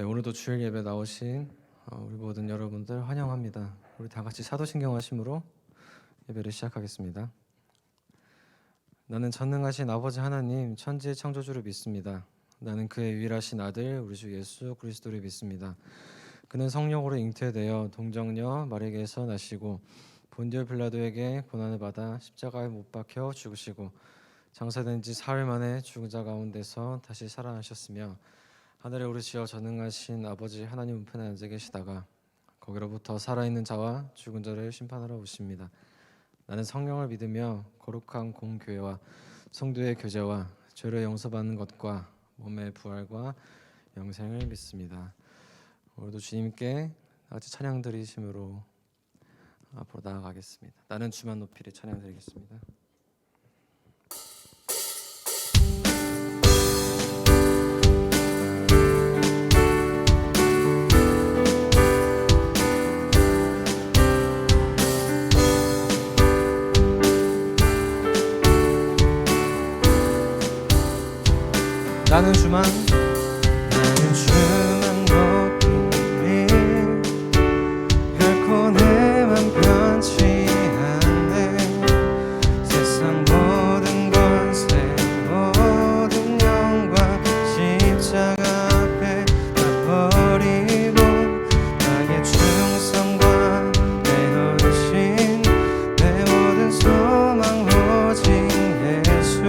네, 오늘도 주일 예배 나오신 우리 모든 여러분들 환영합니다. 우리 다 같이 사도신경 하심으로 예배를 시작하겠습니다. 나는 전능하신 아버지 하나님 천지의 창조주를 믿습니다. 나는 그의 유일하신 아들 우리 주 예수 그리스도를 믿습니다. 그는 성령으로 잉태되어 동정녀 마리아에게서 나시고 본디오 빌라도에게 고난을 받아 십자가에 못 박혀 죽으시고 장사된 지 사흘 만에 죽은 자 가운데서 다시 살아나셨으며 하늘에 오르시어 전능하신 아버지 하나님 우편에 앉아 계시다가 거기로부터 살아있는 자와 죽은 자를 심판하러 오십니다. 나는 성령을 믿으며 거룩한 공교회와 성도의 교제와 죄를 용서받는 것과 몸의 부활과 영생을 믿습니다. 오늘도 주님께 같이 찬양 드리심으로 앞으로 나아가겠습니다. 나는 주만 높이리 찬양 드리겠습니다. 나는 주만 높이리 결코 내맘 변치 않네. 세상 모든 권세 모든 영광 십자가 앞에 다 버리고 나의 충성과 내 헌신 내 모든 소망 오직 예수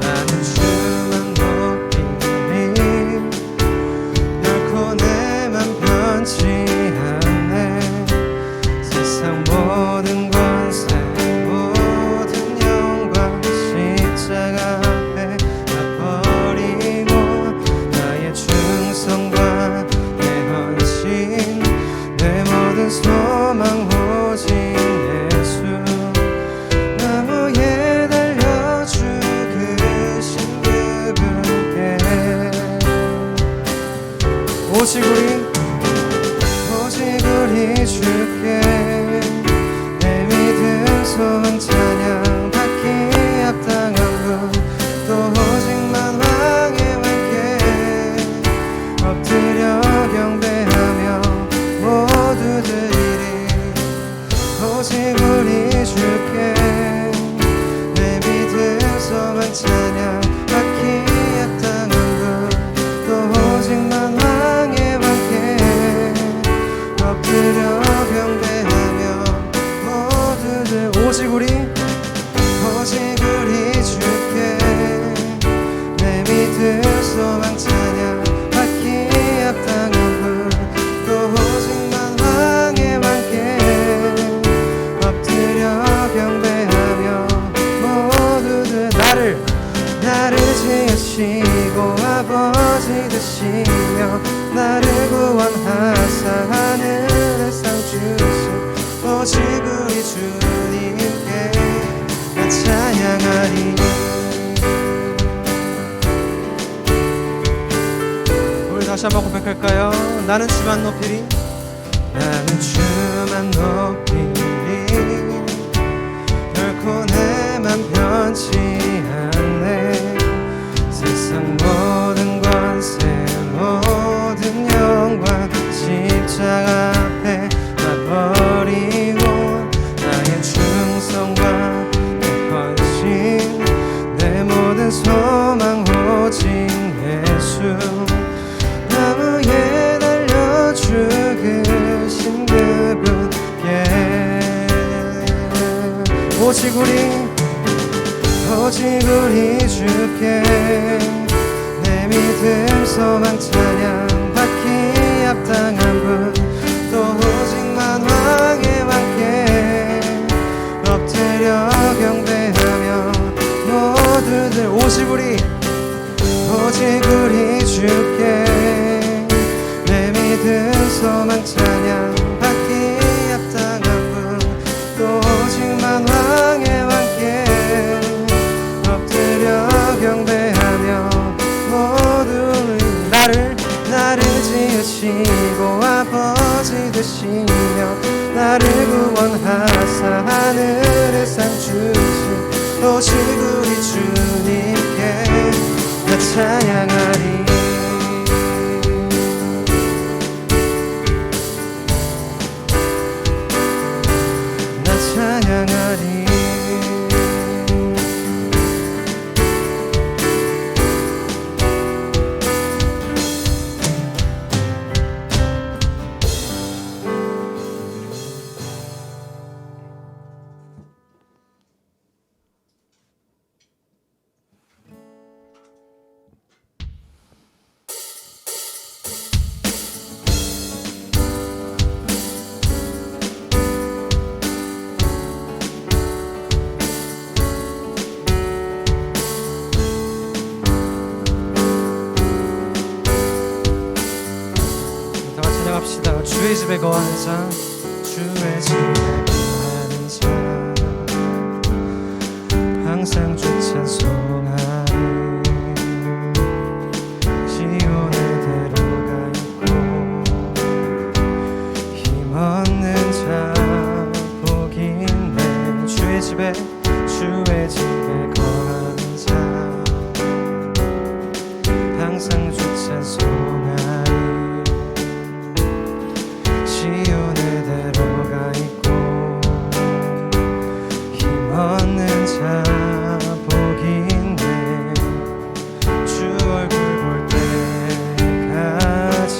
나는 주만 높이리 결코 내맘 변치 않네. 세상 모든 권세 모든 영광 십자가 앞에 다 버리고 나의 충성과 내 헌신 내 모든 소망 오직 예수 나무에 오직 우리 주께 내 믿음 소망 찬양 받기 합당한 분 또 오직만 왕의 왕께 엎드려 경배하며 모두 드리리. 오직 우리 주께 내 믿음 소망 찬양 받기 합당한 분 또 오직만 엎드려 경배하며 모두들 오직 우리 주께 내 믿음 소망 찬양 받기 합당한 분 또 오직만 왕의 왕께 엎드려 경배하며 모두들 나를 지으시고 아버지 되시며 나를 구원하사 하늘의 상 주신 오직 우리 주님께 나 찬양하리. 우리 다시 한번 고백할까요? 나는 주만 높이리 나는 주만 높이리 결코 내맘 변치 않네. 세상 모든 권세 모든 영광 십자가 앞에 다 버리고 나의 충성과 오직 우리 주께 내 믿음 소망 찬양 받기 합당한 분 또 오직만 왕의 왕께 엎드려 경배하며 모두 나를 지으시고 아버지 되시며 나를 구원하사 하늘의 상 주신 오직 우리 주님께 나 찬양하리. 나 찬양하리. 합시다. 주의 집에 거하는 자, 주의 집에 거하는 자, 항상 주 찬송하리. 시온에 데려가 있고 힘없는 자 복이 있네. 주의 집에 거하는 자, 항상 주 찬송하리. 시온에 데려가 있고 힘없는 자 복이 있네. 주 얼굴 볼 때까지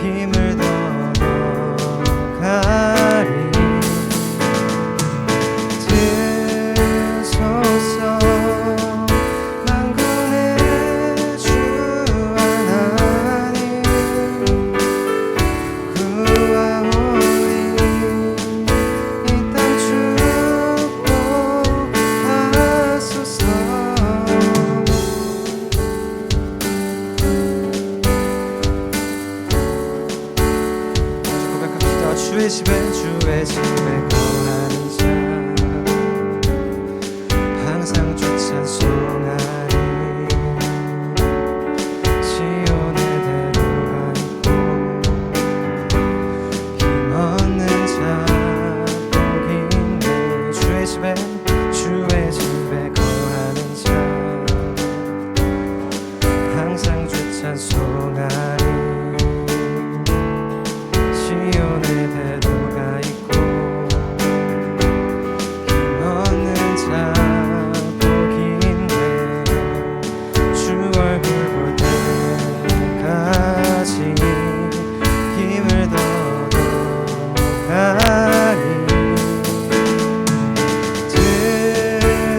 힘을 더어가리. 드소서 만군의 주 하나님 주의 집에 거하는 자, 항상 주 찬송하리. 시온에 데려가 있고 힘없는 자 복이 있네. 주의 집에 거하는 자, 항상 주 찬송하리. 시온에 데려가 있고 힘없는 자 복이 있네. 주 얼굴 볼 때까지 힘을 더어가리.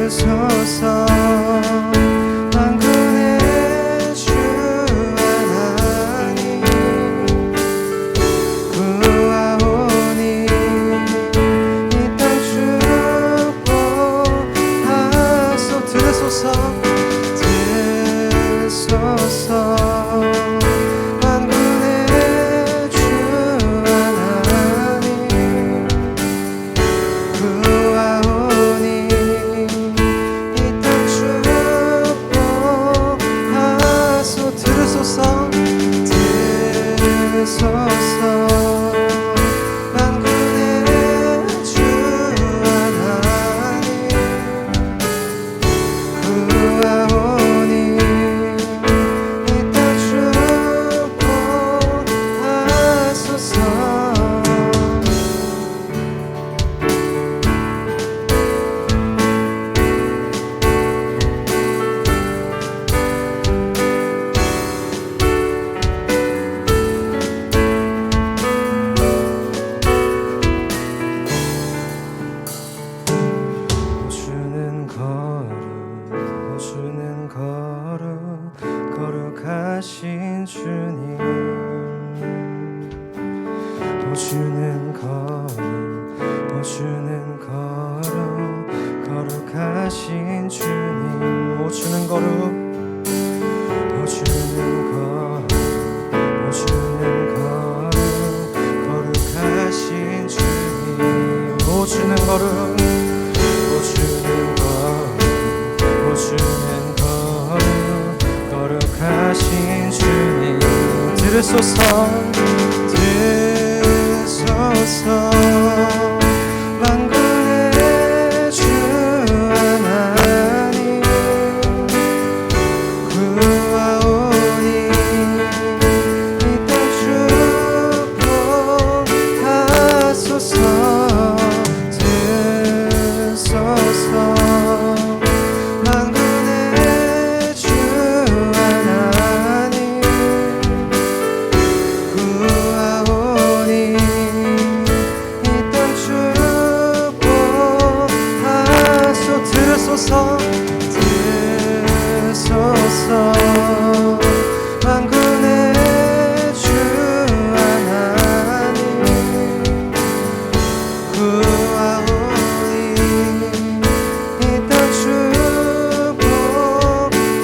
드소서 만군의 주 하나님 구하오니 이 땅 축복하소. 드소서 만군의 주 하나님 구하오니 이 땅 축복하소. 들으소서 만군의 주 하나님 구하오니 이 땅 축복하소서. 오주는 거룩하신 주님. 오주는 거룩하신 주님. 오주는 거룩 들으소서 들으소서 만군의 주 하나님 구하오니 이 땅 축복하소서 들으소서 만군의 주 하나님 구하오니 이 땅 축복하소 들으소서 들으소서 만군의 주 하나님 구하오니 이 땅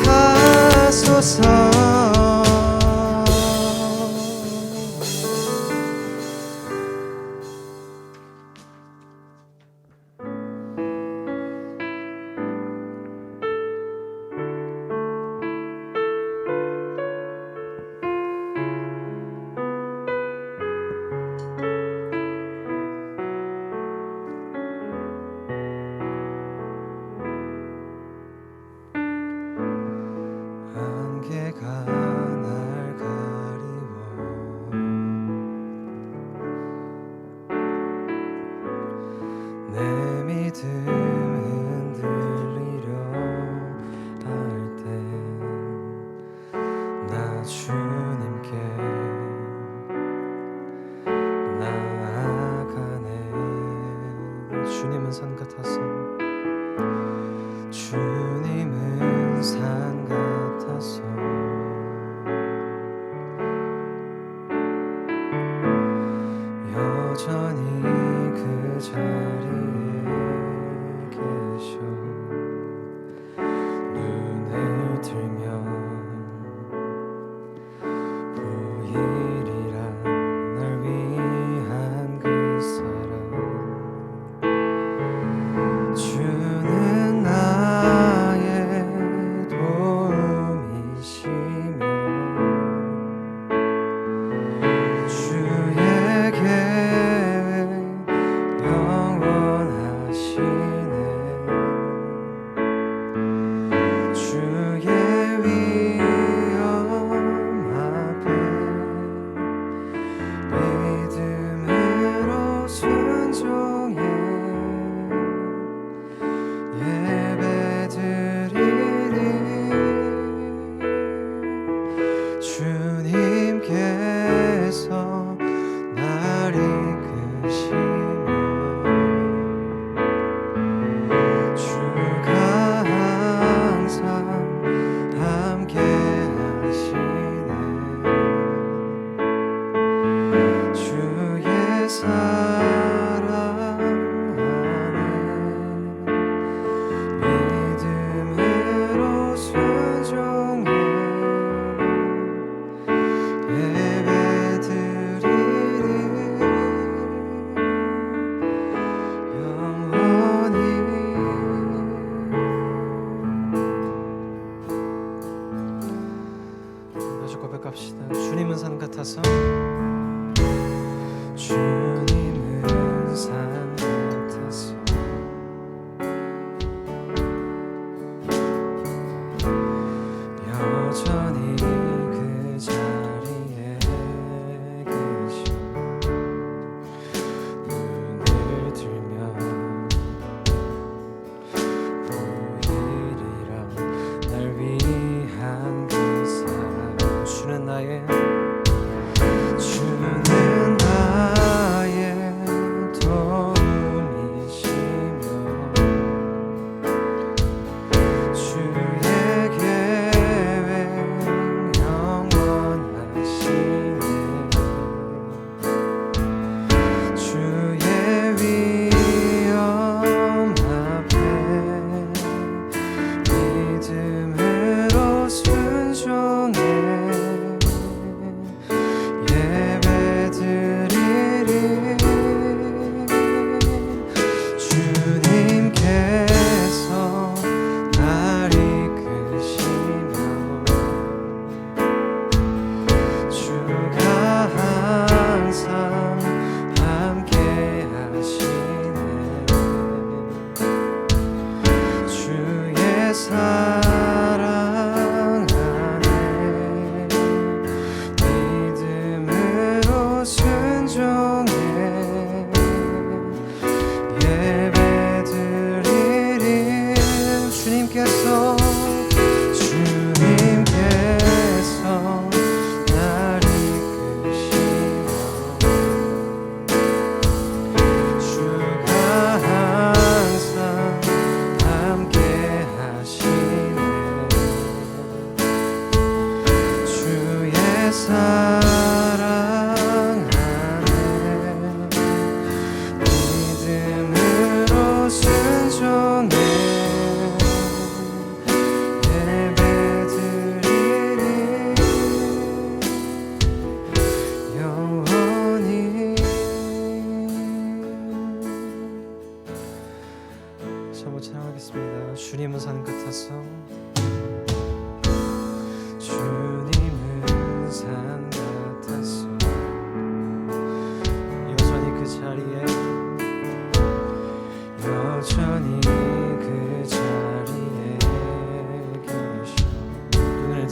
축복하소서 안개가 날 가리워 내 믿음 흔들리려 할 때 나 주님께 나아가네 주님은 산 같아서 주님은 산 같아서 여전히 그 자리에 계셔 눈을 들면 보이리라 날 위한 그 사랑 주는 나의 도움이시며 주의 계획 영원하시네 주의 위엄 앞에 믿음으로 순종해 예배드리리 주님께서 날 이끄시며 주가 항상 함께 하시네 주의 사랑 안에 믿음으로 순종해 예배드리리 영원히 다시 고백합시다. 주님은 산 같아서 주님은 산 같아서 여전히 그 자리에 계셔 눈을 들면 보이리라 날 위한 그 사랑 주는 나의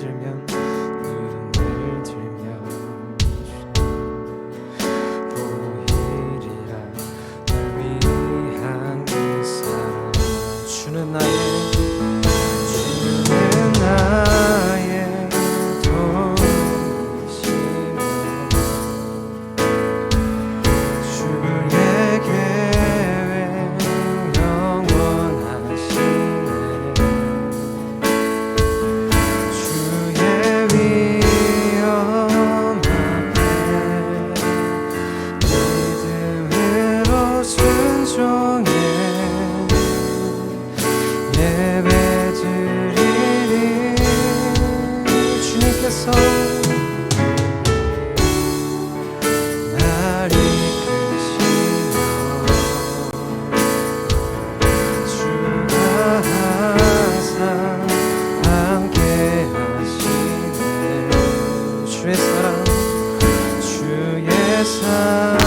들면 눈을 들면 보이리라 널 위한 그 사랑. 주는 나의 도우시며 주의 계획 영원하시네. 주의 위엄 앞에 믿음으로 순종해 예배드리리. 주님께서 날 이끄시며 주가 항상 함께 하시네. 주의 사랑 주의 사랑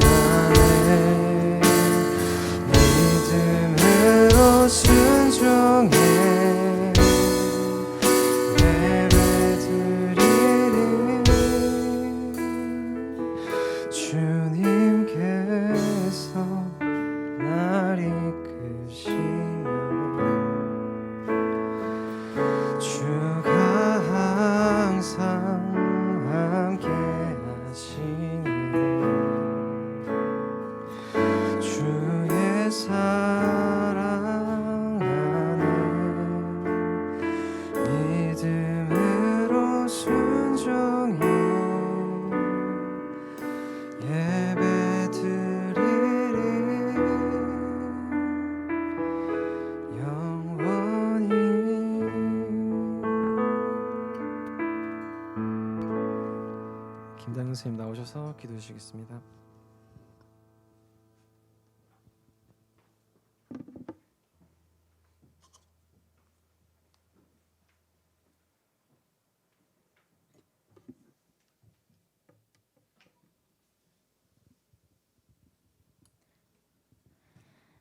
안에 믿음으로 순종해 주님께서 날 이끄시며 주가 항상 함께 하시네. 주의 사랑 안에 믿음으로 순종해 예배드리리 영원히. 김다영 선생님 나오셔서 기도해 주시겠습니다.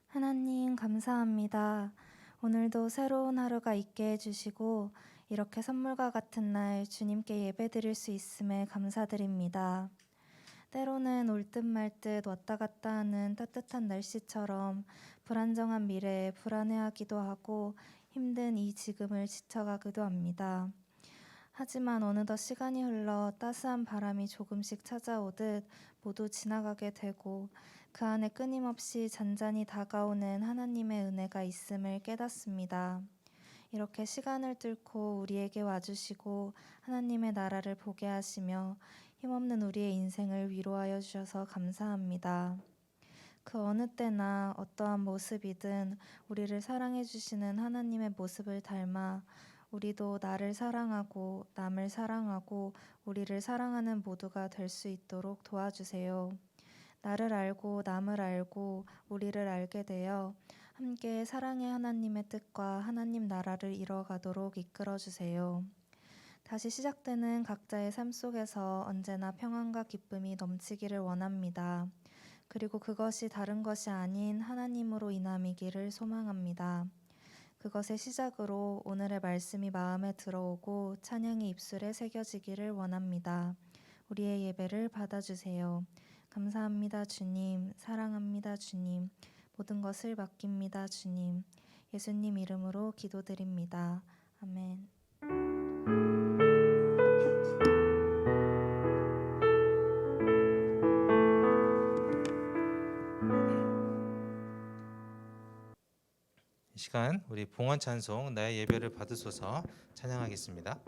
하나님 감사합니다. 오늘도 새로운 하루가 있게 해주시고 이렇게 선물과 같은 날 주님께 예배드릴 수 있음에 감사드립니다. 때로는 올 듯 말 듯 왔다 갔다 하는 따뜻한 날씨처럼 불안정한 미래에 불안해하기도 하고 힘든 이 지금을 지쳐가기도 합니다. 하지만 어느덧 시간이 흘러 따스한 바람이 조금씩 찾아오듯 모두 지나가게 되고 그 안에 끊임없이 잔잔히 다가오는 하나님의 은혜가 있음을 깨닫습니다. 이렇게 시간을 뚫고 우리에게 와주시고 하나님의 나라를 보게 하시며 힘없는 우리의 인생을 위로하여 주셔서 감사합니다. 그 어느 때나 어떠한 모습이든 우리를 사랑해 주시는 하나님의 모습을 닮아 우리도 나를 사랑하고 남을 사랑하고 우리를 사랑하는 모두가 될 수 있도록 도와주세요. 나를 알고 남을 알고 우리를 알게 되어 함께 사랑의 하나님의 뜻과 하나님 나라를 이뤄가도록 이끌어주세요. 다시 시작되는 각자의 삶 속에서 언제나 평안과 기쁨이 넘치기를 원합니다. 그리고 그것이 다른 것이 아닌 하나님으로 인함이기를 소망합니다. 그것의 시작으로 오늘의 말씀이 마음에 들어오고 찬양이 입술에 새겨지기를 원합니다. 우리의 예배를 받아주세요. 감사합니다 주님, 사랑합니다 주님, 모든 것을 맡깁니다 주님. 예수님 이름으로 기도드립니다. 아멘. 이 시간 우리 봉헌 찬송 나의 예배를 받으소서 찬양하겠습니다.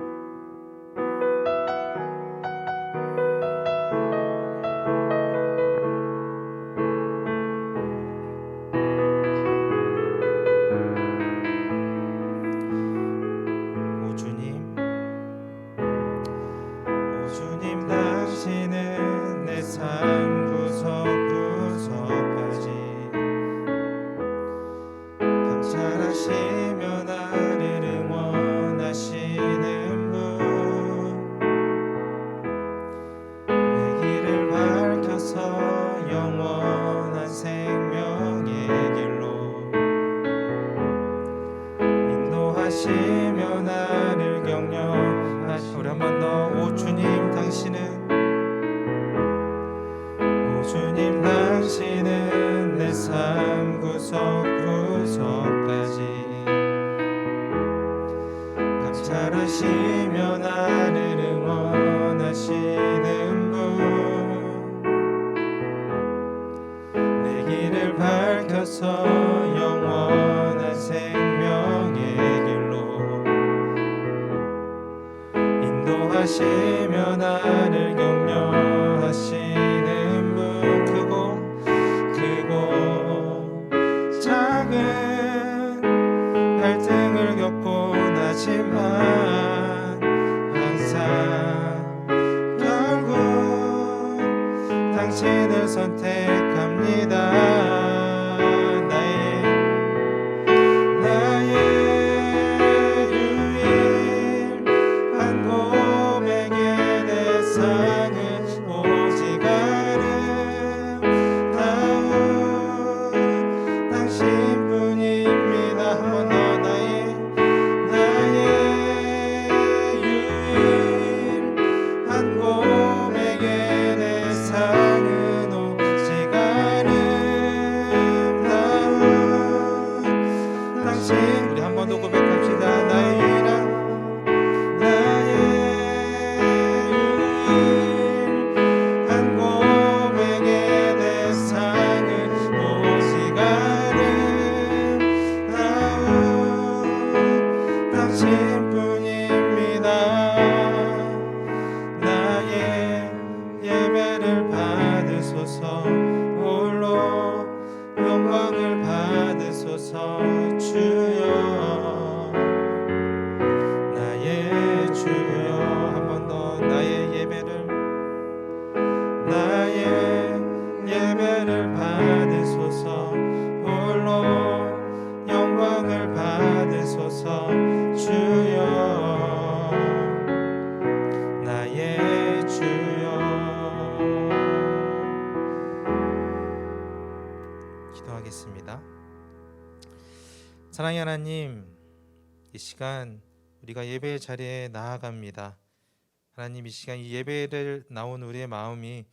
감찰하시며 나를 응원하시는 분 인도하시며 나를 응원하시는 분, 내 길을 밝혀서 영원한 생명의 길로 인도하시며 나를 격려하시는 분, 크고 작은 갈등을 겪고 나지만 항상 결국 당신을 선택합니다. 나의 유일한 고백의 대상은 오직 아름다운 당신뿐입니다. 한 번 더 나의 유일한 고백의 대상은 오직 아름다운 당신. 우리 한 번 더 고백합시다. 나의 유일한 고백의 대상은 오직 아름다운 당신뿐입니다. 나의 예배를 받으소서, 홀로 영광을 받으소서. 주여 나의 주여. 한 번 더 나의 예배를 받으소서, 홀로 영광을 받으소서. 주여 나의 주여. 기도하겠습니다. 사랑의 하나님, 이 시간 우리가 예배의 자리에 나아갑니다. 하나님, 이 시간 이 예배를 나온 우리의 마음이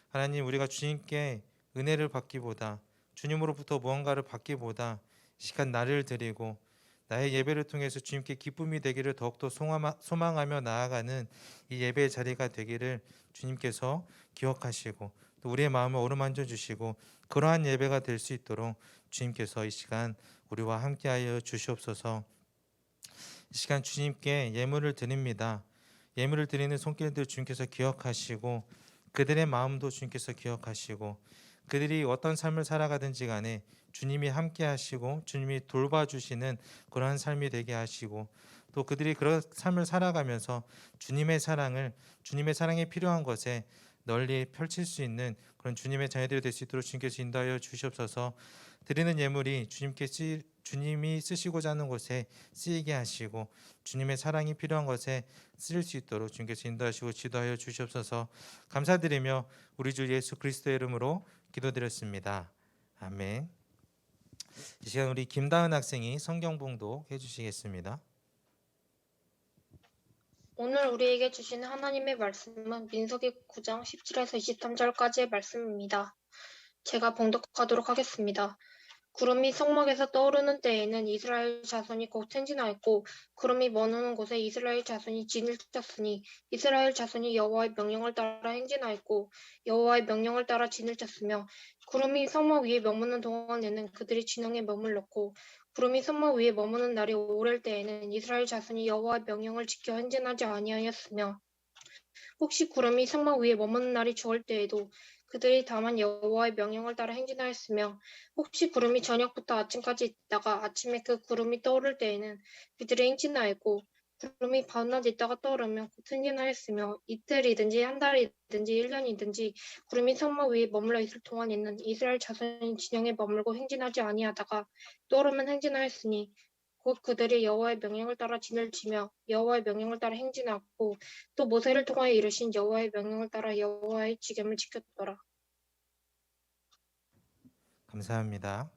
하나님, 우리가 주님께 은혜를 받기보다, 주님으로부터 무언가를 받기보다 이 시간 나를 드리고 나의 예배를 통해서 주님께 기쁨이 되기를 더욱더 소망하며 나아가는 이 예배의 자리가 되기를 주님께서 기억하시고 또 우리의 마음을 어루만져 주시고 그러한 예배가 될 수 있도록 주님께서 이 시간 우리와 함께하여 주시옵소서. 이 시간 주님께 예물을 드립니다. 예물을 드리는 손길들 주님께서 기억하시고 그들의 마음도 주님께서 기억하시고 그들이 어떤 삶을 살아가든지 간에 주님이 함께 하시고 주님이 돌봐주시는 그러한 삶이 되게 하시고 또 그들이 그런 삶을 살아가면서 주님의 사랑이 필요한 것에 널리 펼칠 수 있는 그런 주님의 자녀들이 될 수 있도록 주님께서 인도하여 주시옵소서. 드리는 예물이 주님이 쓰시고자 하는 곳에 쓰이게 하시고 주님의 사랑이 필요한 것에 쓰일 수 있도록 주님께서 인도하시고 지도하여 주시옵소서. 감사드리며 우리 주 예수 그리스도의 이름으로 기도드렸습니다. 아멘. 이 시간 우리 김다은 학생이 성경 봉독 해주시겠습니다. 오늘 우리에게 주시는 하나님의 말씀은 민수기 9장 17에서 23절까지의 말씀입니다. 제가 봉독하도록 하겠습니다. 구름이 성막에서 떠오르는 때에는 이스라엘 자손이 곧 행진하였고 구름이 머무는 곳에 이스라엘 자손이 진을 쳤으니 이스라엘 자손이 여호와의 명령을 따라 행진하였고 여호와의 명령을 따라 진을 쳤으며 구름이 성막 위에 머무는 동안에는 그들이 진영에 머물렀고 구름이 성막 위에 머무는 날이 오랠 때에는 이스라엘 자손이 여호와의 명령을 지켜 행진하지 아니하였으며 혹시 구름이 성막 위에 머무는 날이 주을 때에도 그들이 다만 여호와의 명령을 따라 행진하였으며 혹시 구름이 저녁부터 아침까지 있다가 아침에 그 구름이 떠오를 때에는 그들이 행진하였고 구름이 밤낮 있다가 떠오르며 곧 행진하였으며 이틀이든지 한 달이든지 1년이든지 구름이 성막 위에 머물러 있을 동안에는 이스라엘 자손이 진영에 머물고 행진하지 아니하다가 떠오르면 행진하였으니 곧 그들이 여호와의 명령을 따라 진을 치며 여호와의 명령을 따라 행진하고 또 모세를 통하여 이르신 여호와의 명령을 따라 여호와의 지경을 지켰더라. 감사합니다.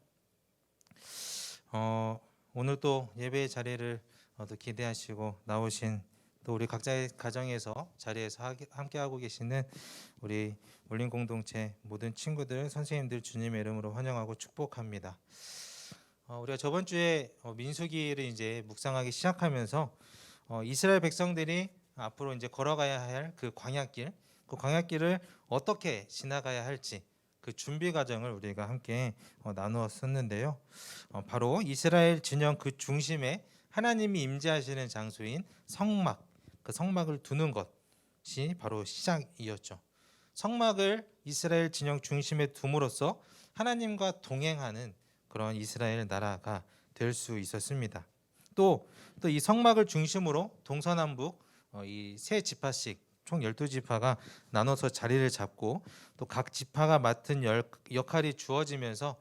오늘 또 예배의 자리를 또 기대하시고 나오신 또 우리 각자의 가정에서 자리에서 함께하고 계시는 우리 올린 공동체 모든 친구들, 선생님들 주님의 이름으로 환영하고 축복합니다. 우리가 저번 주에 민수기를 이제 묵상하기 시작하면서 이스라엘 백성들이 앞으로 이제 걸어가야 할 그 광야길, 그 광야길을 어떻게 지나가야 할지 그 준비 과정을 우리가 함께 나누었었는데요. 바로 이스라엘 진영 그 중심에 하나님이 임재하시는 장소인 성막, 그 성막을 두는 것이 바로 시작이었죠. 성막을 이스라엘 진영 중심에 둠으로써 하나님과 동행하는 그런 이스라엘 나라가 될 수 있었습니다. 또 이 성막을 중심으로 동서남북 이 세 지파씩 총 12지파가 나눠서 자리를 잡고 또 각 지파가 맡은 역할이 주어지면서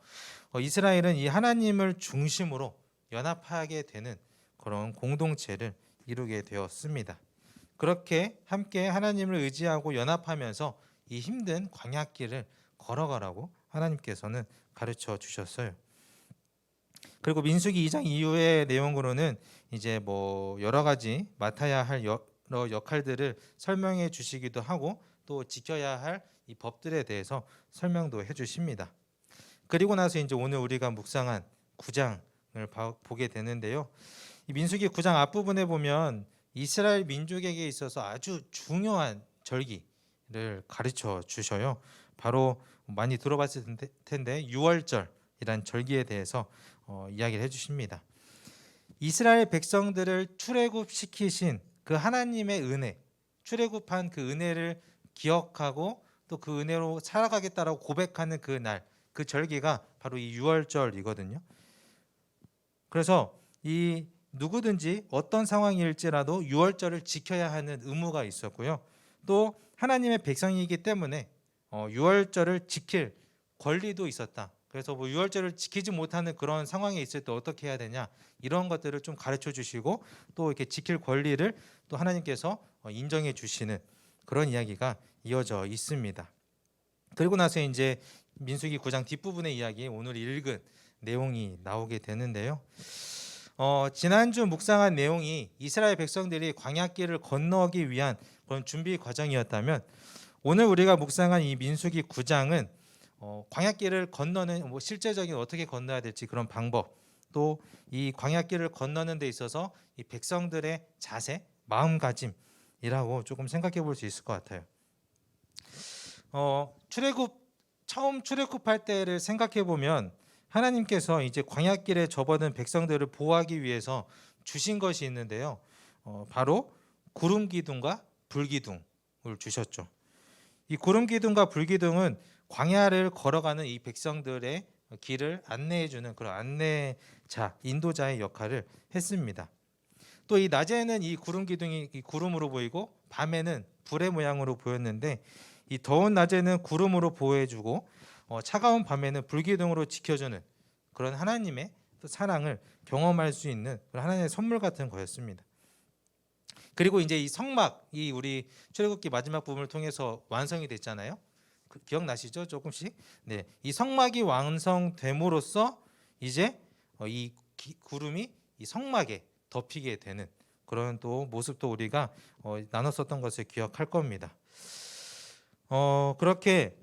이스라엘은 이 하나님을 중심으로 연합하게 되는 그런 공동체를 이루게 되었습니다. 그렇게 함께 하나님을 의지하고 연합하면서 이 힘든 광야길을 걸어가라고 하나님께서는 가르쳐 주셨어요. 그리고 민수기 2장 이후의 내용으로는 이제 뭐 여러 가지 맡아야 할 여러 역할들을 설명해 주시기도 하고 또 지켜야 할 이 법들에 대해서 설명도 해 주십니다. 그리고 나서 이제 오늘 우리가 묵상한 9장을 보게 되는데요. 이 민수기 9장 앞부분에 보면 이스라엘 민족에게 있어서 아주 중요한 절기를 가르쳐 주셔요. 바로 많이 들어봤을 텐데 유월절이란 절기에 대해서 이야기를 해주십니다. 이스라엘 백성들을 출애굽시키신 그 하나님의 은혜, 출애굽한 그 은혜를 기억하고 또 그 은혜로 살아가겠다라고 고백하는 그 날, 그 절기가 바로 이 유월절이거든요. 그래서 이 누구든지 어떤 상황일지라도 유월절을 지켜야 하는 의무가 있었고요. 또 하나님의 백성이기 때문에 유월절을 지킬 권리도 있었다. 그래서 뭐 유월절을 지키지 못하는 그런 상황에 있을 때 어떻게 해야 되냐, 이런 것들을 좀 가르쳐 주시고 또 이렇게 지킬 권리를 또 하나님께서 인정해 주시는 그런 이야기가 이어져 있습니다. 그리고 나서 이제 민수기 9장 뒷부분의 이야기, 오늘 읽은 내용이 나오게 되는데요. 지난주 묵상한 내용이 이스라엘 백성들이 광야길을 건너기 위한 그런 준비 과정이었다면, 오늘 우리가 묵상한 이 민수기 9장은 광야길을 건너는 뭐 실제적인 어떻게 건너야 될지 그런 방법, 또 이 광야길을 건너는 데 있어서 이 백성들의 자세, 마음가짐이라고 조금 생각해 볼 수 있을 것 같아요. 처음 출애굽할 때를 생각해 보면 하나님께서 이제 광야길에 접어든 백성들을 보호하기 위해서 주신 것이 있는데요. 바로 구름 기둥과 불 기둥을 주셨죠. 이 구름 기둥과 불 기둥은 광야를 걸어가는 이 백성들의 길을 안내해 주는 그런 안내자, 인도자의 역할을 했습니다. 또 이 낮에는 이 구름 기둥이 이 구름으로 보이고 밤에는 불의 모양으로 보였는데, 이 더운 낮에는 구름으로 보호해 주고 차가운 밤에는 불 기둥으로 지켜주는 그런 하나님의 또 사랑을 경험할 수 있는 그런 하나님의 선물 같은 거였습니다. 그리고 이제 이 성막이 우리 출애굽기 마지막 부분을 통해서 완성이 됐잖아요. 기억나시죠? 조금씩. 네, 이 성막이 완성됨으로써 이제 이 구름이 이 성막에 덮이게 되는 그런 또 모습도 우리가 나눴었던 것을 기억할 겁니다. 그렇게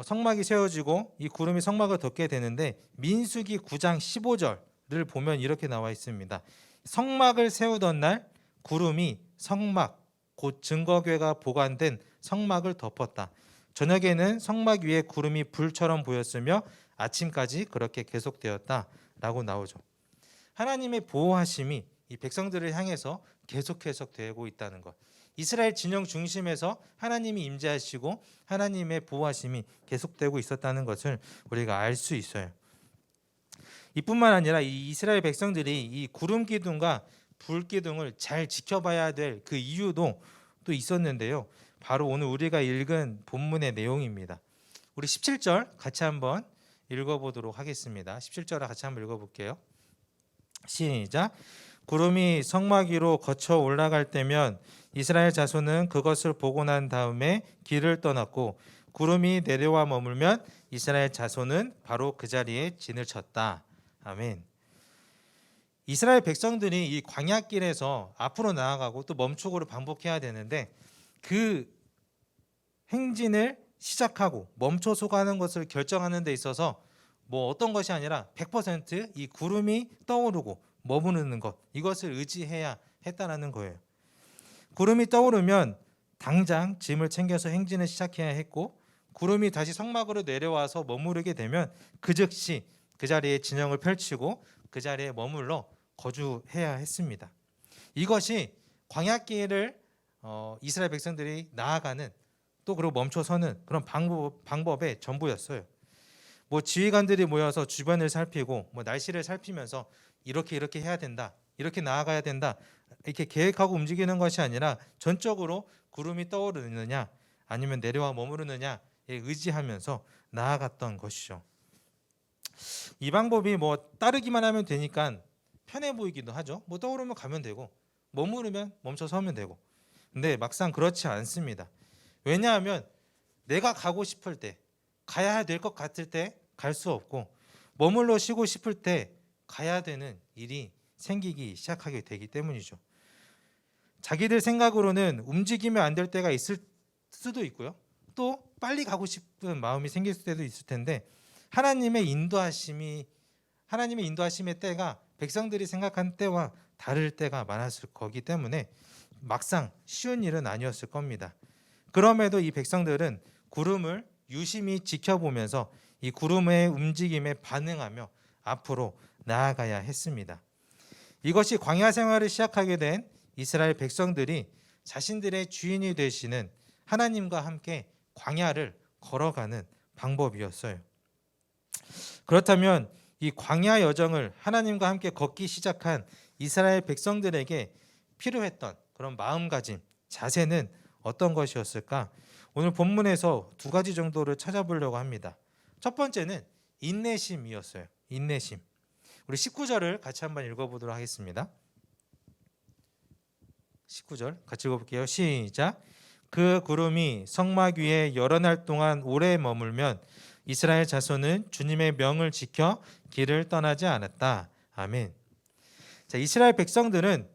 성막이 세워지고 이 구름이 성막을 덮게 되는데, 민수기 9장 15절을 보면 이렇게 나와 있습니다. 성막을 세우던 날 구름이 성막 곧 증거궤가 보관된 성막을 덮었다. 저녁에는 성막 위에 구름이 불처럼 보였으며 아침까지 그렇게 계속되었다라고 나오죠. 하나님의 보호하심이 이 백성들을 향해서 계속해서 되고 있다는 것. 이스라엘 진영 중심에서 하나님이 임재하시고 하나님의 보호하심이 계속되고 있었다는 것을 우리가 알 수 있어요. 이뿐만 아니라 이 이스라엘 백성들이 이 구름 기둥과 불 기둥을 잘 지켜봐야 될 그 이유도 또 있었는데요. 바로 오늘 우리가 읽은 본문의 내용입니다. 우리 17절 같이 한번 읽어보도록 하겠습니다. 17절 같이 한번 읽어볼게요. 시작. 구름이 성막 위로 거쳐 올라갈 때면 이스라엘 자손은 그것을 보고 난 다음에 길을 떠났고, 구름이 내려와 머물면 이스라엘 자손은 바로 그 자리에 진을 쳤다. 아멘. 이스라엘 백성들이 이 광야길에서 앞으로 나아가고 또 멈추고를 반복해야 되는데, 그 행진을 시작하고 멈춰서 가는 것을 결정하는 데 있어서 뭐 어떤 것이 아니라 100% 이 구름이 떠오르고 머무르는 것, 이것을 의지해야 했다라는 거예요. 구름이 떠오르면 당장 짐을 챙겨서 행진을 시작해야 했고, 구름이 다시 성막으로 내려와서 머무르게 되면 그 즉시 그 자리에 진영을 펼치고 그 자리에 머물러 거주해야 했습니다. 이것이 광야길을 이스라엘 백성들이 나아가는, 또 그리고 멈춰서는 그런 방법의 전부였어요. 뭐 지휘관들이 모여서 주변을 살피고 뭐 날씨를 살피면서 이렇게 해야 된다, 이렇게 나아가야 된다, 이렇게 계획하고 움직이는 것이 아니라 전적으로 구름이 떠오르느냐 아니면 내려와 머무르느냐에 의지하면서 나아갔던 것이죠. 이 방법이 뭐 따르기만 하면 되니까 편해 보이기도 하죠. 뭐 떠오르면 가면 되고 머무르면 멈춰 서면 되고. 근데 막상 그렇지 않습니다. 왜냐하면 내가 가고 싶을 때, 가야 될 것 같을 때 갈 수 없고, 머물러 쉬고 싶을 때 가야 되는 일이 생기기 시작하게 되기 때문이죠. 자기들 생각으로는 움직이면 안 될 때가 있을 수도 있고요. 또 빨리 가고 싶은 마음이 생길 때도 있을 텐데, 하나님의 인도하심의 때가 백성들이 생각한 때와 다를 때가 많았을 거기 때문에 막상 쉬운 일은 아니었을 겁니다. 그럼에도 이 백성들은 구름을 유심히 지켜보면서 이 구름의 움직임에 반응하며 앞으로 나아가야 했습니다. 이것이 광야 생활을 시작하게 된 이스라엘 백성들이 자신들의 주인이 되시는 하나님과 함께 광야를 걸어가는 방법이었어요. 그렇다면 이 광야 여정을 하나님과 함께 걷기 시작한 이스라엘 백성들에게 필요했던 그런 마음가짐, 자세는 어떤 것이었을까? 오늘 본문에서 두 가지 정도를 찾아보려고 합니다. 첫 번째는 인내심이었어요. 인내심. 우리 19절을 같이 한번 읽어보도록 하겠습니다. 19절 같이 읽어볼게요. 시작. 그 구름이 성막 위에 여러 날 동안 오래 머물면 이스라엘 자손은 주님의 명을 지켜 길을 떠나지 않았다. 아멘. 자, 이스라엘 백성들은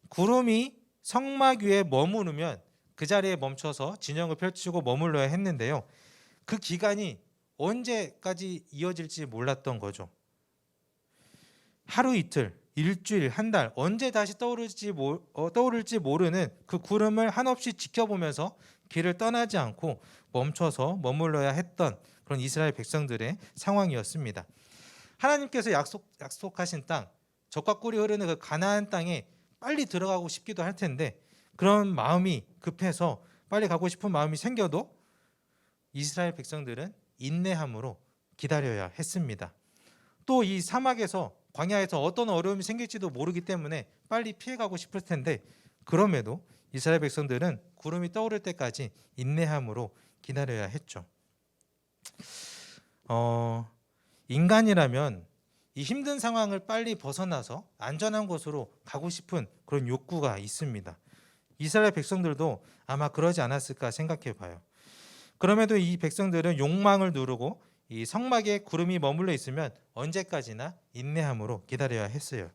구름이 성막 위에 머무르면 그 자리에 멈춰서 진영을 펼치고 머물러야 했는데요. 그 기간이 언제까지 이어질지 몰랐던 거죠. 하루 이틀, 일주일, 한 달, 언제 다시 떠오를지 모르는 그 구름을 한없이 지켜보면서 길을 떠나지 않고 멈춰서 머물러야 했던 그런 이스라엘 백성들의 상황이었습니다. 하나님께서 약속하신 땅, 젖과 꿀이 흐르는 그 가나안 땅에 빨리 들어가고 싶기도 할 텐데, 그런 마음이 급해서 빨리 가고 싶은 마음이 생겨도 이스라엘 백성들은 인내함으로 기다려야 했습니다. 또 이 사막에서, 광야에서 어떤 어려움이 생길지도 모르기 때문에 빨리 피해가고 싶을 텐데, 그럼에도 이스라엘 백성들은 구름이 떠오를 때까지 인내함으로 기다려야 했죠. 인간이라면 이 힘든 상황을 빨리 벗어나서 안전한 곳으로 가고 싶은 그런 욕구가 있습니다. 이스라엘 백성들도 아마 그러지 않았을까 생각해 봐요. 그럼에도 이 백성들은 욕망을 누르고 이 성막에 구름이 머물러 있으면 언제까지나 인내함으로 기다려야 했어요.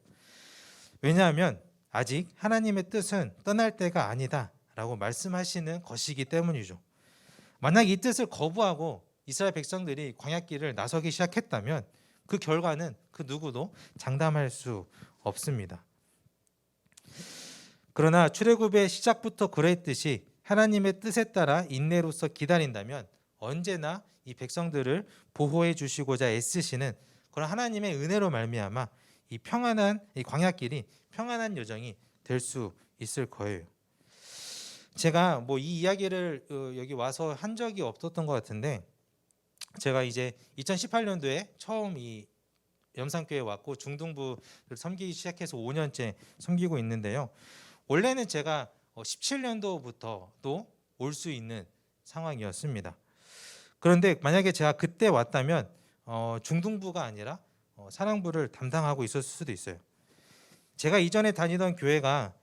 왜냐하면 아직 하나님의 뜻은 떠날 때가 아니다라고 말씀하시는 것이기 때문이죠. 만약 이 뜻을 거부하고 이스라엘 백성들이 광야길을 나서기 시작했다면 그 결과는 그 누구도 장담할 수 없습니다. 그러나 출애굽의 시작부터 그랬듯이 하나님의 뜻에 따라 인내로서 기다린다면 언제나 이 백성들을 보호해 주시고자 애쓰시는 그런 하나님의 은혜로 말미암아 이 평안한 이 광야길이 평안한 여정이 될 수 있을 거예요. 제가 뭐 이 이야기를 여기 와서 한 적이 없었던 것 같은데, 제가 이제 2018년도에 처음 이 염산교회에 왔고 중등부를 섬기기 시작해서 5년째 섬기고 있는데요. 원래는 제가 17년도부터도 올 수 있는 상황이었습니다. 그런데 만약에 제가 그때 왔다면 중등부가 아니라 사랑부를 담당하고 있었을 수도 있어요. 제가 이전에 다니던 교회가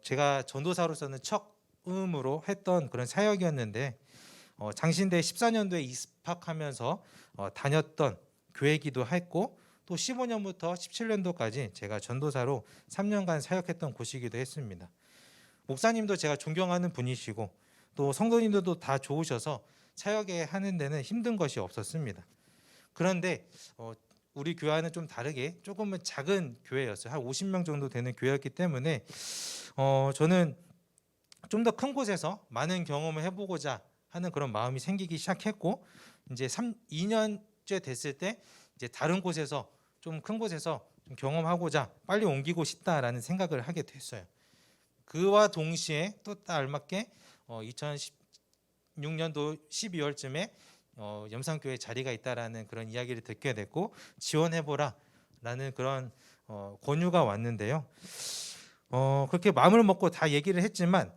제가 전도사로서는 처음으로 했던 그런 사역이었는데, 장신대 14년도에 입학하면서 다녔던 교회이기도 했고, 또 15년부터 17년도까지 제가 전도사로 3년간 사역했던 곳이기도 했습니다. 목사님도 제가 존경하는 분이시고 또 성도님들도 다 좋으셔서 사역에 하는 데는 힘든 것이 없었습니다. 그런데 우리 교회는 좀 다르게 조금은 작은 교회였어요. 한 50명 정도 되는 교회였기 때문에 저는 좀 더 큰 곳에서 많은 경험을 해보고자 하는 그런 마음이 생기기 시작했고, 이제 2년째 됐을 때 이제 다른 곳에서 좀 큰 곳에서 좀 경험하고자 빨리 옮기고 싶다라는 생각을 하게 됐어요. 그와 동시에 또 알맞게 2016년도 12월쯤에 염산교회 자리가 있다라는 그런 이야기를 듣게 됐고 지원해보라라는 그런 권유가 왔는데요. 그렇게 마음을 먹고 다 얘기를 했지만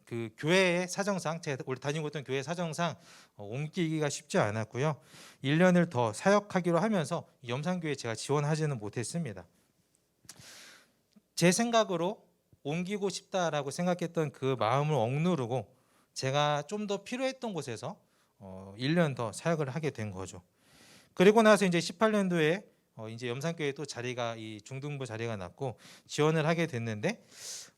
그 교회의 사정상, 제가 원래 다니고 있던 교회 사정상 옮기기가 쉽지 않았고요. 1년을 더 사역하기로 하면서 염산교회에 제가 지원하지는 못했습니다. 제 생각으로 옮기고 싶다라고 생각했던 그 마음을 억누르고 제가 좀 더 필요했던 곳에서 1년 더 사역을 하게 된 거죠. 그리고 나서 이제 18년도에 이제 염산교회에 또 자리가 이 중등부 자리가 났고 지원을 하게 됐는데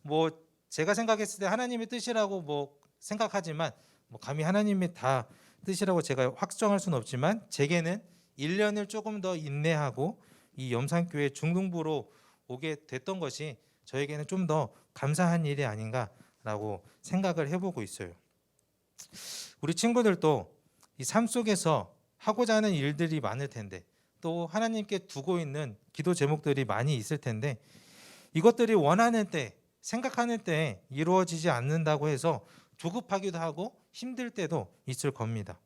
뭐 제가 생각했을 때 하나님의 뜻이라고 뭐 생각하지만 뭐 감히 하나님의 다 뜻이라고 제가 확정할 수는 없지만 제게는 1년을 조금 더 인내하고 이 염산교회 중등부로 오게 됐던 것이 저에게는 좀 더 감사한 일이 아닌가라고 생각을 해보고 있어요. 우리 친구들도 이 삶 속에서 하고자 하는 일들이 많을 텐데 또 하나님께 두고 있는 기도 제목들이 많이 있을 텐데 이것들이 원하는 때 생각하는 때 이루어지지 않는다고 해서 조급하기도 하고 힘들 때도 있을 겁니다.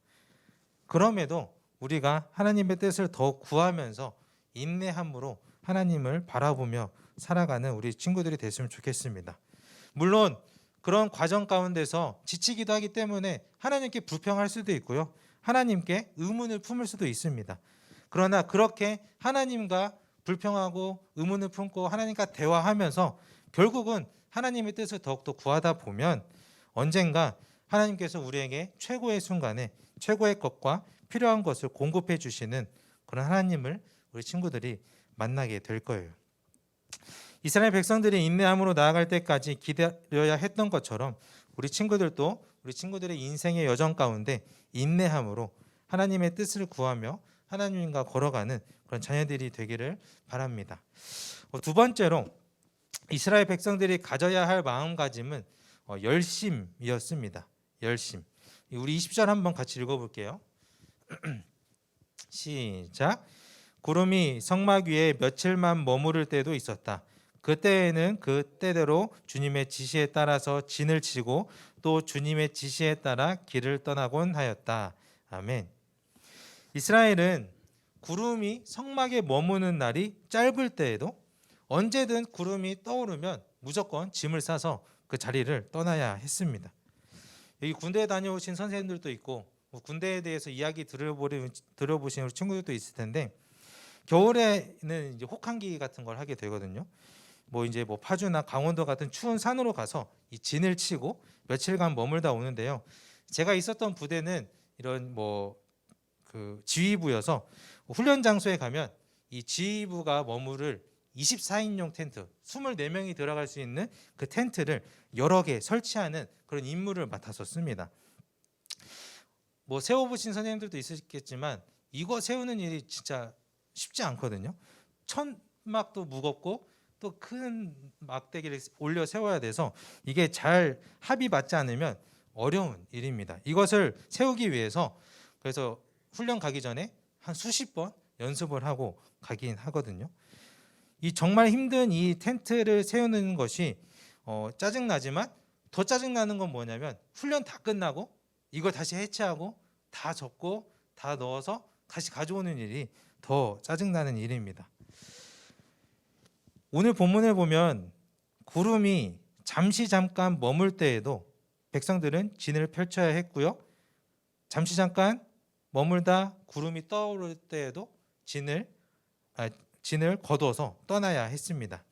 그럼에도 우리가 하나님의 뜻을 더 구하면서 인내함으로 하나님을 바라보며 살아가는 우리 친구들이 됐으면 좋겠습니다. 물론 그런 과정 가운데서 지치기도 하기 때문에 하나님께 불평할 수도 있고요. 하나님께 의문을 품을 수도 있습니다. 그러나 그렇게 하나님과 불평하고 의문을 품고 하나님과 대화하면서 결국은 하나님의 뜻을 더욱더 구하다 보면 언젠가 하나님께서 우리에게 최고의 순간에 최고의 것과 필요한 것을 공급해 주시는 그런 하나님을 우리 친구들이 만나게 될 거예요. 이스라엘 백성들이 인내함으로 나아갈 때까지 기다려야 했던 것처럼 우리 친구들도 우리 친구들의 인생의 여정 가운데 인내함으로 하나님의 뜻을 구하며 하나님과 걸어가는 그런 자녀들이 되기를 바랍니다. 두 번째로 이스라엘 백성들이 가져야 할 마음가짐은 열심이었습니다. 열심. 우리 20절 한번 같이 읽어볼게요. 시작. 구름이 성막 위에 며칠만 머무를 때도 있었다. 그때에는 그때대로 주님의 지시에 따라서 진을 치고 또 주님의 지시에 따라 길을 떠나곤 하였다. 아멘. 이스라엘은 구름이 성막에 머무는 날이 짧을 때에도 언제든 구름이 떠오르면 무조건 짐을 싸서 그 자리를 떠나야 했습니다. 여기 군대에 다녀오신 선생님들도 있고 군대에 대해서 이야기 들어보신 우리 친구들도 있을 텐데 겨울에는 이제 혹한기 같은 걸 하게 되거든요. 뭐 이제 뭐 파주나 강원도 같은 추운 산으로 가서 이 진을 치고 며칠간 머물다 오는데요. 제가 있었던 부대는 이런 뭐 그 지휘부여서 훈련 장소에 가면 이 지휘부가 머무를 24인용 텐트, 24명이 들어갈 수 있는 그 텐트를 여러 개 설치하는 그런 임무를 맡았었습니다. 뭐 세워보신 선생님들도 있으시겠지만 이거 세우는 일이 진짜 쉽지 않거든요. 천막도 무겁고 또 큰 막대기를 올려 세워야 돼서 이게 잘 합이 맞지 않으면 어려운 일입니다. 이것을 세우기 위해서 그래서 훈련 가기 전에 한 수십 번 연습을 하고 가긴 하거든요. 이 정말 힘든 이 텐트를 세우는 것이 짜증나지만 더 짜증나는 건 뭐냐면 훈련 다 끝나고 이걸 다시 해체하고 다 접고 다 넣어서 다시 가져오는 일이 더 짜증나는 일입니다. 오늘 본문을 보면 구름이 잠깐 머물 때에도 백성들은 진을 펼쳐야 했고요. 잠시 잠깐 머물다 구름이 떠오를 때에도 진을 거둬서 떠나야 했습니다.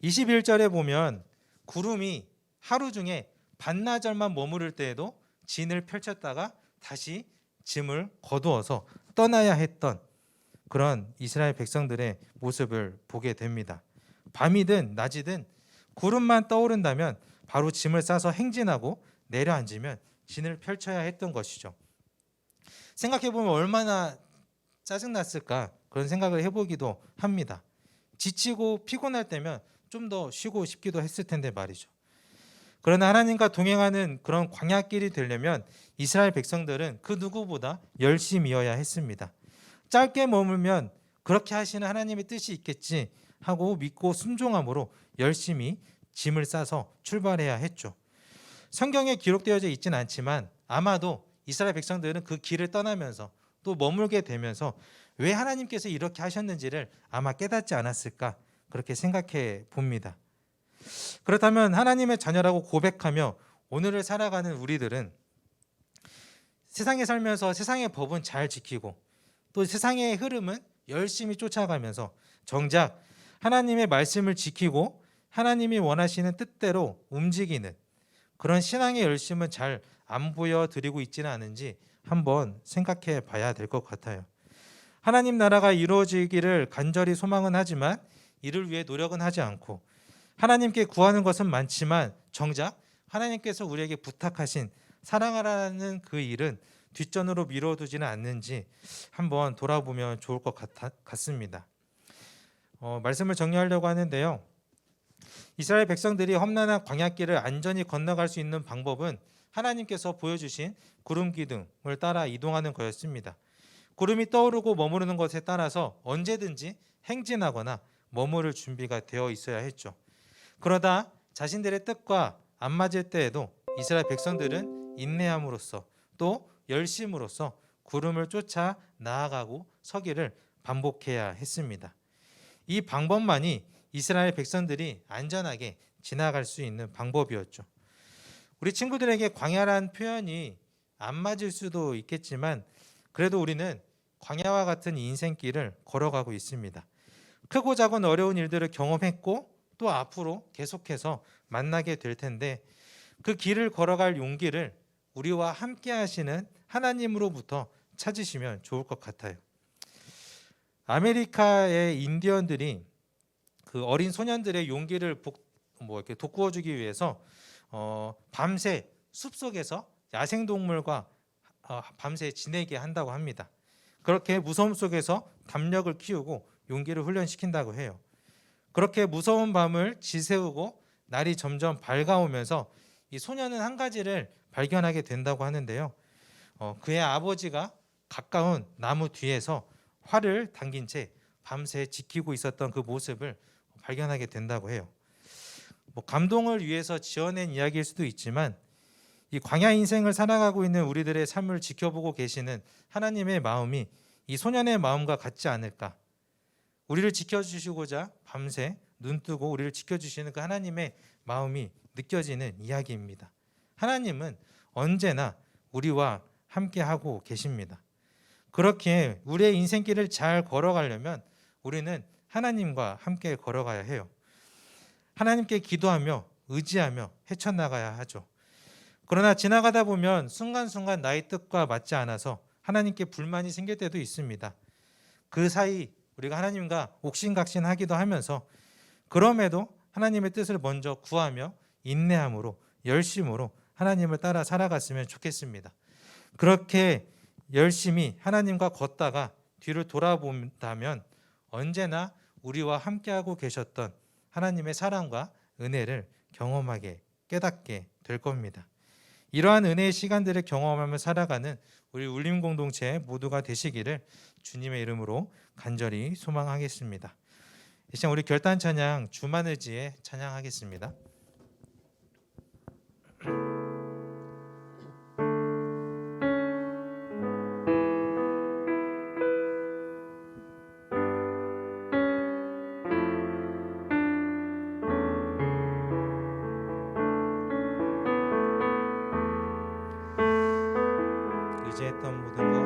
21절에 보면 구름이 하루 중에 반나절만 머무를 때에도 진을 펼쳤다가 다시 짐을 거두어서 떠나야 했던 그런 이스라엘 백성들의 모습을 보게 됩니다. 밤이든 낮이든 구름만 떠오른다면 바로 짐을 싸서 행진하고 내려앉으면 진을 펼쳐야 했던 것이죠. 생각해보면 얼마나 짜증났을까 그런 생각을 해보기도 합니다. 지치고 피곤할 때면 좀 더 쉬고 싶기도 했을 텐데 말이죠. 그러나 하나님과 동행하는 그런 광야길이 되려면 이스라엘 백성들은 그 누구보다 열심이어야 했습니다. 짧게 머물면 그렇게 하시는 하나님의 뜻이 있겠지 하고 믿고 순종함으로 열심히 짐을 싸서 출발해야 했죠. 성경에 기록되어져 있지는 않지만 아마도 이스라엘 백성들은 그 길을 떠나면서 또 머물게 되면서 왜 하나님께서 이렇게 하셨는지를 아마 깨닫지 않았을까 그렇게 생각해 봅니다. 그렇다면 하나님의 자녀라고 고백하며 오늘을 살아가는 우리들은 세상에 살면서 세상의 법은 잘 지키고 또 세상의 흐름은 열심히 쫓아가면서 정작 하나님의 말씀을 지키고 하나님이 원하시는 뜻대로 움직이는 그런 신앙의 열심은 잘 안 보여드리고 있지는 않은지 한번 생각해 봐야 될 것 같아요. 하나님 나라가 이루어지기를 간절히 소망은 하지만 이를 위해 노력은 하지 않고 하나님께 구하는 것은 많지만 정작 하나님께서 우리에게 부탁하신 사랑하라는 그 일은 뒷전으로 미뤄두지는 않는지 한번 돌아보면 좋을 것 같습니다. 말씀을 정리하려고 하는데요. 이스라엘 백성들이 험난한 광야길을 안전히 건너갈 수 있는 방법은 하나님께서 보여주신 구름 기둥을 따라 이동하는 거였습니다. 구름이 떠오르고 머무르는 것에 따라서 언제든지 행진하거나 머무를 준비가 되어 있어야 했죠. 그러다 자신들의 뜻과 안 맞을 때에도 이스라엘 백성들은 인내함으로써 또 열심으로써 구름을 쫓아 나아가고 서기를 반복해야 했습니다. 이 방법만이 이스라엘 백성들이 안전하게 지나갈 수 있는 방법이었죠. 우리 친구들에게 광야란 표현이 안 맞을 수도 있겠지만 그래도 우리는 광야와 같은 인생길을 걸어가고 있습니다. 크고 작은 어려운 일들을 경험했고 또 앞으로 계속해서 만나게 될 텐데 그 길을 걸어갈 용기를 우리와 함께 하시는 하나님으로부터 찾으시면 좋을 것 같아요. 아메리카의 인디언들이 그 어린 소년들의 용기를 이렇게 돋구어 주기 위해서 밤새 숲속에서 야생동물과 밤새 지내게 한다고 합니다. 그렇게 무서움 속에서 담력을 키우고 용기를 훈련시킨다고 해요. 그렇게 무서운 밤을 지새우고 날이 점점 밝아오면서 이 소년은 한 가지를 발견하게 된다고 하는데요. 그의 아버지가 가까운 나무 뒤에서 활을 당긴 채 밤새 지키고 있었던 그 모습을 발견하게 된다고 해요. 감동을 위해서 지어낸 이야기일 수도 있지만 이 광야 인생을 살아가고 있는 우리들의 삶을 지켜보고 계시는 하나님의 마음이 이 소년의 마음과 같지 않을까. 우리를 지켜주시고자 밤새 눈뜨고 우리를 지켜주시는 그 하나님의 마음이 느껴지는 이야기입니다. 하나님은 언제나 우리와 함께하고 계십니다. 그렇게 우리의 인생길을 잘 걸어가려면 우리는 하나님과 함께 걸어가야 해요. 하나님께 기도하며 의지하며 헤쳐나가야 하죠. 그러나 지나가다 보면 순간순간 나의 뜻과 맞지 않아서 하나님께 불만이 생길 때도 있습니다. 그 사이 우리가 하나님과 옥신각신하기도 하면서 그럼에도 하나님의 뜻을 먼저 구하며 인내함으로 열심으로 하나님을 따라 살아갔으면 좋겠습니다. 그렇게 열심히 하나님과 걷다가 뒤를 돌아본다면 언제나 우리와 함께하고 계셨던 하나님의 사랑과 은혜를 경험하게 깨닫게 될 겁니다. 이러한 은혜의 시간들을 경험하며 살아가는 우리 울림 공동체 모두가 되시기를 주님의 이름으로 간절히 소망하겠습니다. 이 시간 우리 결단 찬양 주만 의지에 찬양하겠습니다. 의지했던 모든 것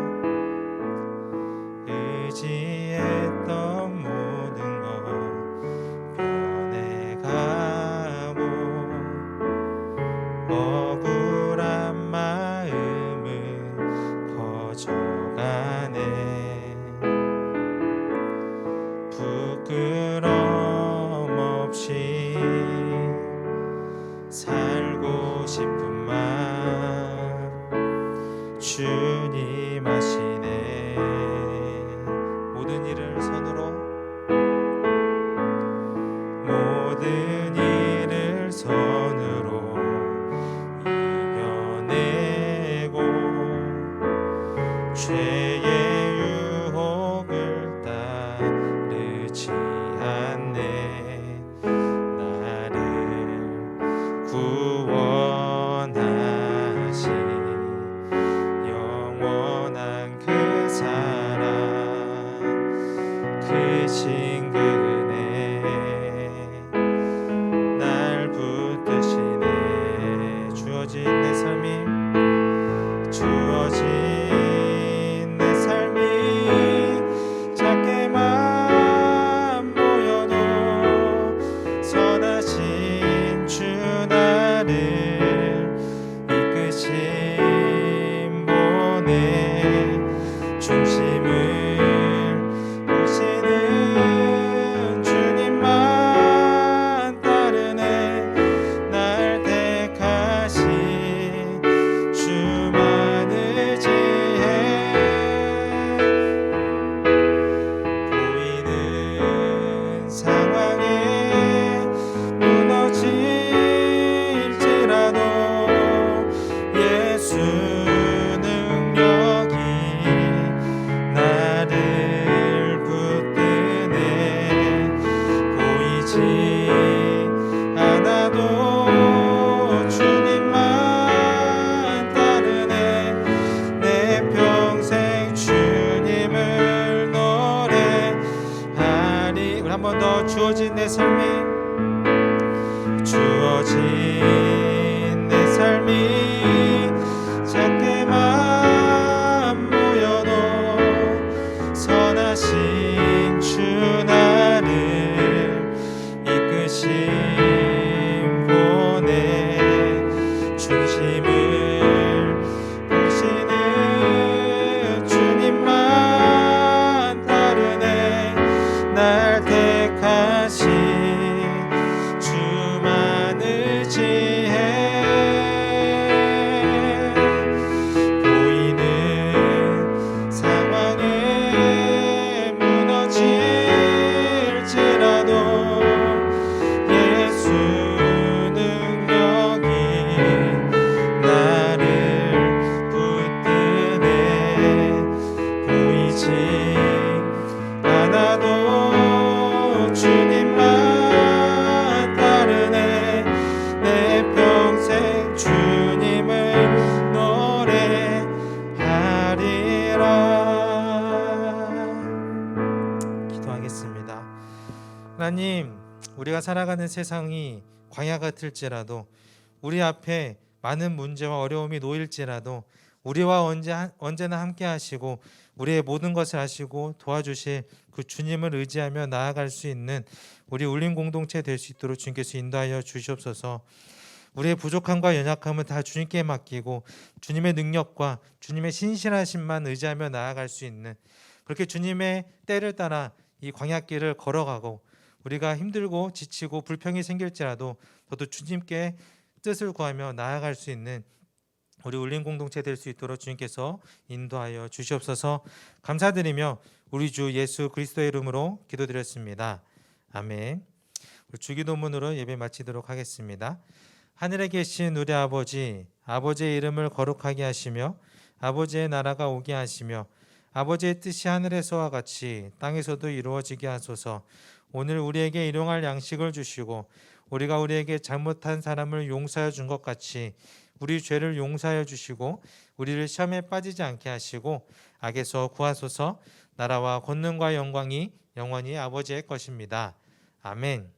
의지했던 모든 것 변해가고 억울한 마음은 커져가네 부끄럼 없이 살고 싶은 마음 주님 중심을 보시는 주님만 다르네. 날 택하신 주만 의지해. 보이는 상황에 무너질지라도 예수 능력이 나를 붙드네. 보이지 않아도 주님만 따르네. 내 평생 주님을 노래하리라. 기도하겠습니다. 하나님, 우리가 살아가는 세상이 광야 같을지라도, 우리 앞에 많은 문제와 어려움이 놓일지라도 우리와 언제나 함께 하시고 우리의 모든 것을 아시고 도와주실 그 주님을 의지하며 나아갈 수 있는 우리 울림 공동체 될 수 있도록 주님께서 인도하여 주시옵소서. 우리의 부족함과 연약함은 다 주님께 맡기고 주님의 능력과 주님의 신실하심만 의지하며 나아갈 수 있는, 그렇게 주님의 때를 따라 이 광야길을 걸어가고 우리가 힘들고 지치고 불평이 생길지라도 저도 주님께 뜻을 구하며 나아갈 수 있는 우리 울림 공동체 될 수 있도록 주님께서 인도하여 주시옵소서. 감사드리며 우리 주 예수 그리스도의 이름으로 기도드렸습니다. 아멘. 우리 주기도문으로 예배 마치도록 하겠습니다. 하늘에 계신 우리 아버지, 아버지의 이름을 거룩하게 하시며 아버지의 나라가 오게 하시며 아버지의 뜻이 하늘에서와 같이 땅에서도 이루어지게 하소서. 오늘 우리에게 일용할 양식을 주시고 우리가 우리에게 잘못한 사람을 용서해 준 것 같이 우리 죄를 용서하여 주시고 우리를 시험에 빠지지 않게 하시고 악에서 구하소서. 나라와 권능과 영광이 영원히 아버지의 것입니다. 아멘.